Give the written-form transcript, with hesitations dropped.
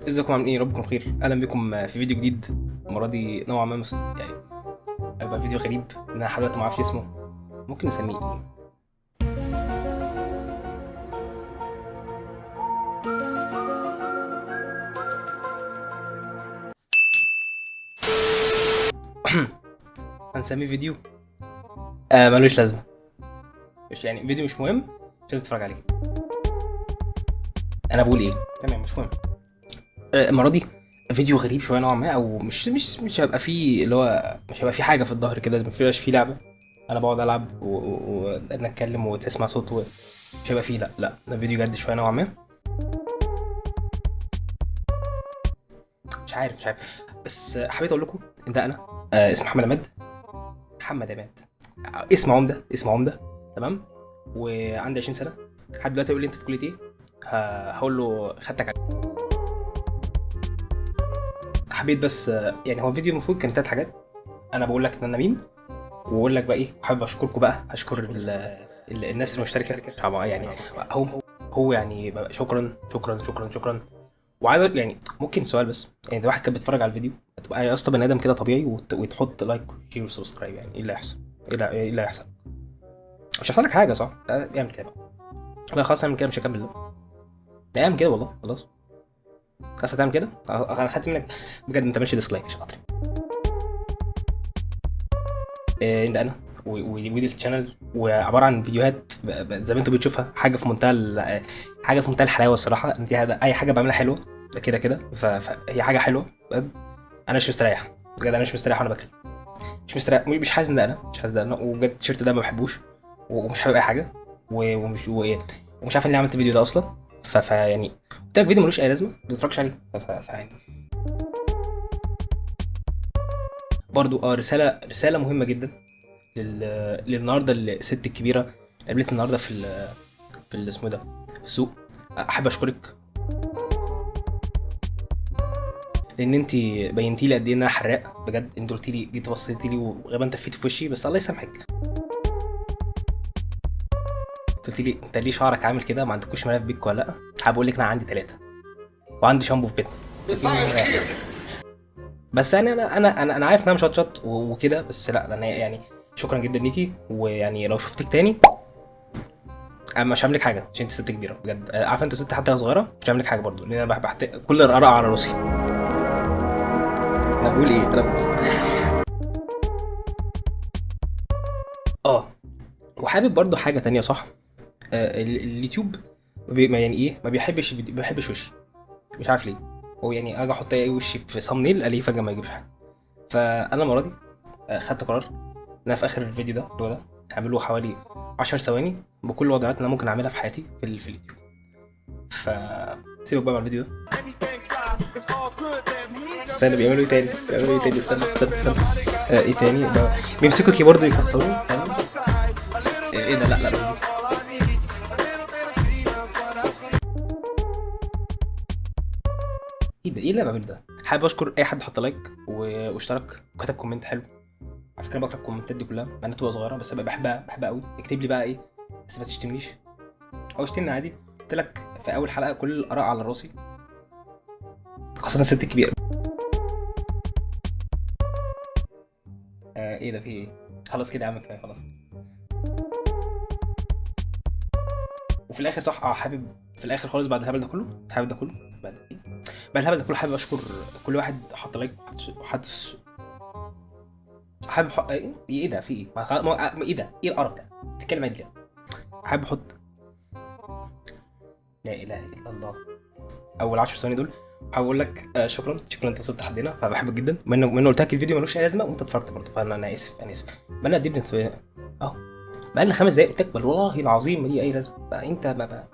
ازيكم عاملين ايه؟ ربكم بخير. اهلا بكم في فيديو جديد. المره دي نوعا ما يعني هيبقى فيديو غريب ان انا لحد دلوقتي ما اعرفش اسمه. ممكن نسميه ايه؟ هنسميه فيديو ملوش لازمه. مش يعني فيديو مش مهم عشان تتفرج عليه. انا بقول ايه؟ تمام، مش مهم. المره دي فيديو غريب شويه نوعا ما، او مش هيبقى فيه اللي هو مش هيبقى فيه حاجه في الظهر كده، ما فيهاش فيه لعبه. انا بقعد العب ونتكلم وتسمع صوت مش هيبقى فيه. لا ده فيديو جد شويه نوعا ما. مش عارف بس حبيت اقول لكم ان ده انا. اسمي محمد عماد. اسم عمده. تمام. وعندي 20 سنه. لحد دلوقتي يقول لي انت في كليه ايه؟ هقول له خدتك على. حبيت بس يعني هو فيديو المفروض كان 3 حاجات. انا بقول لك ان انا مين، واقول لك بقى ايه. حابب اشكركم بقى، اشكر الناس المشتركه طبعا يعني. هو يعني بقى شكرا. وعايز يعني ممكن سؤال بس، يعني ده واحد كان بيتفرج على الفيديو تبقى يا اسطى بني ادم كده طبيعي وتحط لايك وشير وسبسكرايب، يعني ايه اللي هيحصل؟ ايه اللي هيحصل؟ مش هيحصل لك حاجه صح؟ اعمل كده بقى. لا خلاص اعمل كده، مش هكمل. لا اعمل كده والله، خلاص هتعمل كده. انا خدت منك بجد، انت ماشي ديسلايك عشان خاطري. ده انا ودي الشانل، وعباره عن فيديوهات زي ما انتوا بتشوفها. حاجه في منتهى الحلاوه الصراحه. انت اي حاجه بعملها حلوه، ده كده فهي حاجه حلوه بجد. انا مش مستريح بجد، انا مش مستريح وانا باكل. مش مستريح، مش حاسس ده انا. وبجد التيشيرت ده ما بحبوش ومش حابب اي حاجه ومش عارف اني عملت الفيديو ده اصلا. يعني قلت لك فيديو ملوش اي لازمه، ما تتفرجش عليه. يعني برضو رساله مهمه جدا للنهارده الست الكبيره اللي قابلتني النهارده اسمه ده، في السوق. احب اشكرك لان انت بينتي لي قد ايه ان انا حراق بجد. انت قلت لي، جيت بصيتي لي وغالبا تفيتي في وشي، بس الله يسامحك. قلت لي انت ليه شعرك عامل كده؟ ما عندكوش ملاف بيك ولا لا؟ حابب اقول لك انا عندي 3 وعندي شامبو في بيتنا. بس يعني انا عارف ان انا مش هتشط وكده، بس لا انا يعني شكرا جدا ليكي. ويعني لو شفتك تاني انا مش هعمل لك حاجه عشان انت ست كبيره بجد. عارفه انت ست حتى صغيره مش هعمل لك حاجه برضو، لان انا كل الاراء على راسي. انا بقول ايه؟ انا بقول اه. وحابب برضو حاجه تانية صح. اليوتيوب يعني ايه، ما بيحبش ما بيحبش وشي. مش عارف ليه. هو يعني اجي احط اي وشي في صامنيل الاقيه فجاه ما يجيبش حاجه. فانا المره دي خدت قرار ان انا في اخر الفيديو ده اللي هو ده هعمله حوالي 10 ثواني بكل الوضعيات اللي انا ممكن اعملها في حياتي في اليوتيوب. سيبك بقى من الفيديو ده. استنى، بيعملوا ايه تاني؟ استنى. ايه تاني ده؟ بيمسكوا كيبورد ويكسروه. ايه ده؟ لا ايه اللي انا بعمله ده؟ حابب اشكر اي حد حط لايك واشترك وكتب كومنت حلو. على فكره بقرا الكومنتات دي كلها مع انها تبقى صغيره، بس انا بحبها قوي. اكتب لي بقى ايه، بس ما تشتمنيش او اشتمني عادي. قلت لك في اول حلقه كل الاراء على راسي، خاصه الست الكبيره. ايه ده؟ في ايه؟ خلاص كده يا عم، كفايه خلاص. وفي الاخر صح، حابب في الاخر خالص بعد الهبل ده كله، بعد ايه؟ بعد الهبل ده كله حابب اشكر كل واحد حط لايك وحط حابب ايه ده؟ في ايه؟ ايه ده؟ ايه القرف ده؟ بتتكلم عادي ليه؟ حابب احط لا اله الا الله اول 10 ثواني دول. حابب اقول لك شكرا انت وصلت لحد هنا، فبحبك جدا. منه قلت لك الفيديو ملوش اي لازمه وانت اتفرجت برضه، فانا اسف. بقى قد ايه اهو بقى لنا 5 دقايق قلت لك، بل والله العظيم ما ليه اي لازمه. بقى انت بقى